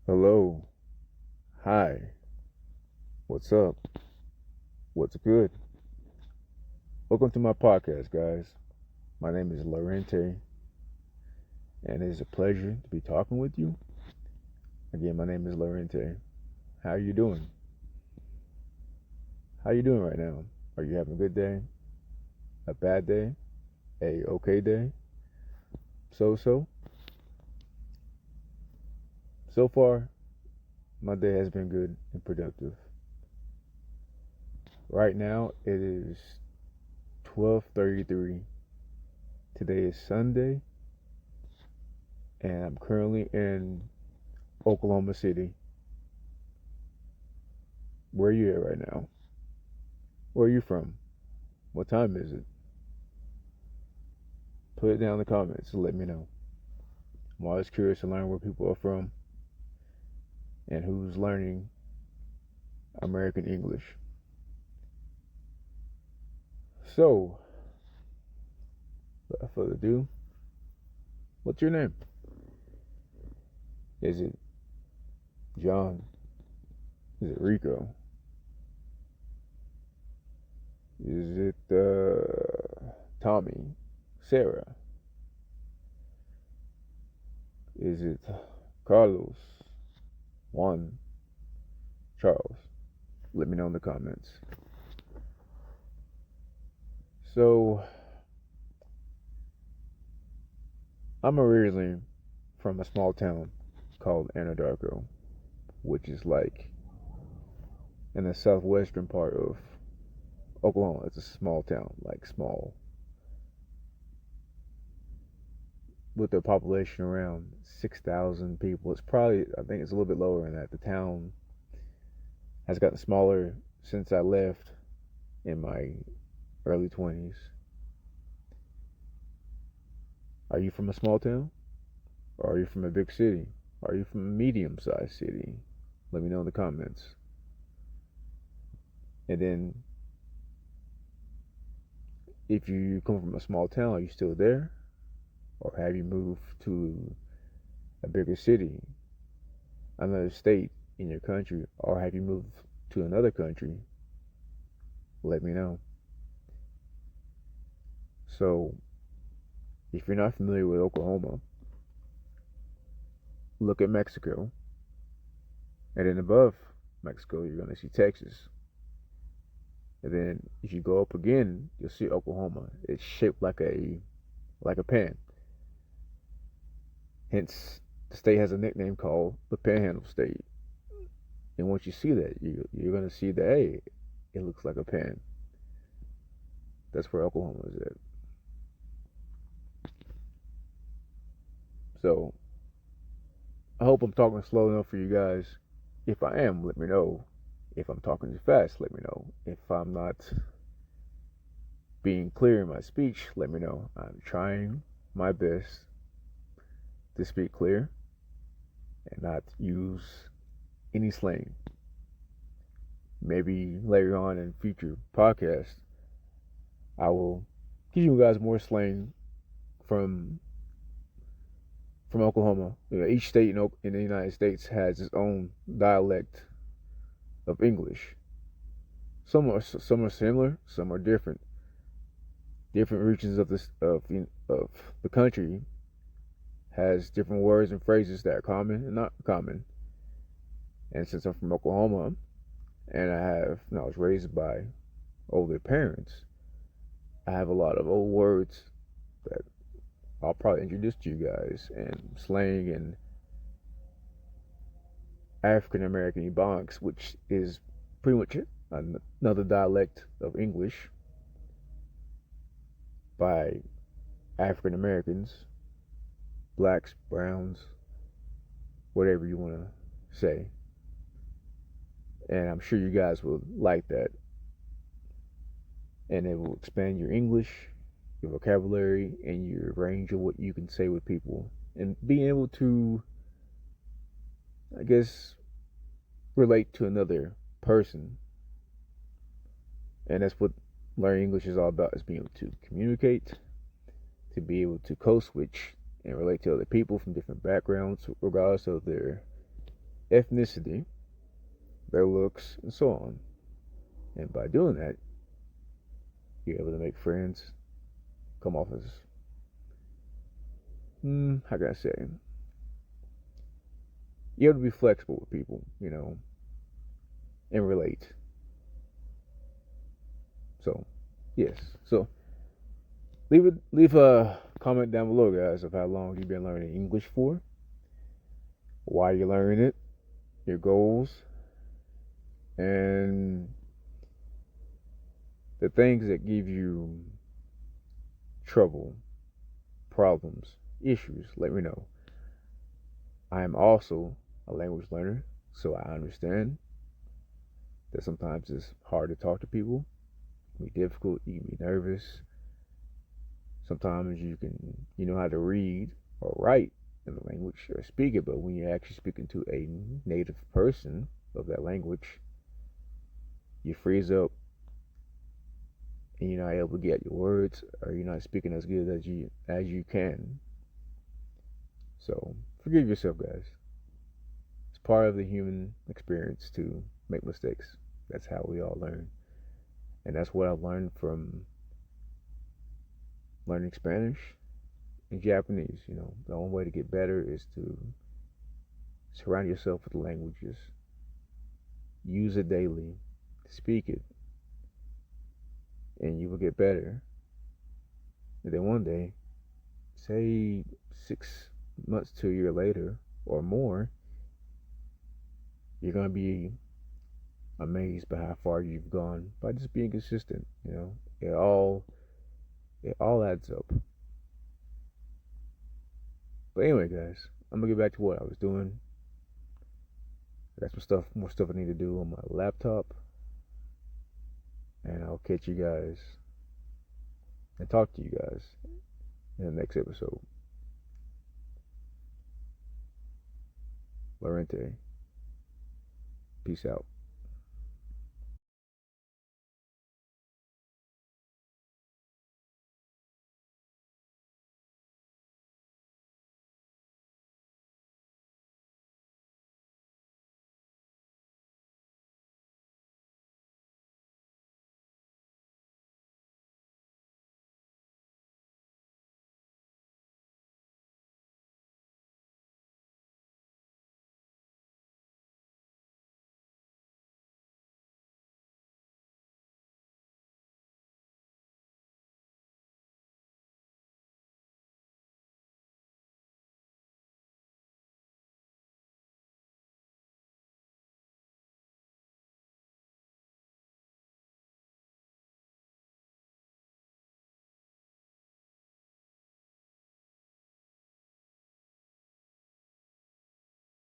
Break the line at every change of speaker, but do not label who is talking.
Hello. Hi. What's up? What's good? Welcome to my podcast, guys. My name is Lorente, and it is a pleasure to be talking with you. Again, my name is Lorente. How are you doing? How are you doing right now? Are you having a good day? A bad day? A okay day? So so? So far, my day has been good and productive. Right now, it is 12:33. Today is Sunday, and I'm currently in Oklahoma City. Where are you at right now? Where are you from? What time is it? Put it down in the comments and let me know. I'm always curious to learn where people are from and who's learning American English. So, without further ado, what's your name? Is it John? Is it Rico? Is it Tommy? Sarah? Is it Carlos? Juan? Charles? Let me know in the comments. So, I'm originally from a small town called Anadarko, which is like in the southwestern part of Oklahoma. It's a small town, like small, with a population around 6,000 people. It's probably, I think it's a little bit lower than that. The town has gotten smaller since I left in my early 20s. Are you from a small town? Or are you from a big city? Are you from a medium sized city? Let me know in the comments. And then, if you come from a small town, are you still there? Or have you moved to a bigger city, another state in your country? Or have you moved to another country? Let me know. So, if you're not familiar with Oklahoma, look at Mexico. And then above Mexico, you're going to see Texas. And then if you go up again, you'll see Oklahoma. It's shaped like a pen. Hence, the state has a nickname called the Panhandle State. And once you see that, you're going to see that, hey, it looks like a pen. That's where Oklahoma is at. So, I hope I'm talking slow enough for you guys. If I am, let me know. If I'm talking too fast, let me know. If I'm not being clear in my speech, let me know. I'm trying my best to speak clear and not use any slang. Maybe later on in future podcasts, I will give you guys more slang from Oklahoma. You know, each state in the United States has its own dialect of English. Some are similar, some are different. Different regions of the country has different words and phrases that are common and not common. And since I'm from Oklahoma, and I was raised by older parents, I have a lot of old words that I'll probably introduce to you guys, and slang and African American Ebonics, which is pretty much another dialect of English by African Americans, blacks, browns, whatever you want to say. And I'm sure you guys will like that. And it will expand your English, your vocabulary, and your range of what you can say with people. And being able to, I guess, relate to another person. And that's what learning English is all about, is being able to communicate, to be able to code switch and relate to other people from different backgrounds, regardless of their ethnicity, their looks, and so on. And by doing that, you're able to make friends, come off as, how can I say, you're able to be flexible with people, and relate. So, yes. So, leave a comment down below, guys, of how long you've been learning English for, why you're learning it, your goals, and the things that give you trouble, problems, issues. Let me know. I am also a language learner, so I understand that sometimes it's hard to talk to people. It can be difficult, you can be nervous. Sometimes you know how to read or write in the language or speak it, but when you're actually speaking to a native person of that language, you freeze up and you're not able to get your words, or you're not speaking as good as you can. So forgive yourself, guys. It's part of the human experience to make mistakes. That's how we all learn. And that's what I learned from learning Spanish and Japanese. The only way to get better is to surround yourself with languages, use it daily, speak it, and you will get better. And then one day, say 6 months to a year later or more, you're going to be amazed by how far you've gone by just being consistent. It all adds up. But anyway, guys, I'm gonna get back to what I was doing. I got more stuff I need to do on my laptop, and I'll catch you guys and talk to you guys in the next episode. Lorente, peace out.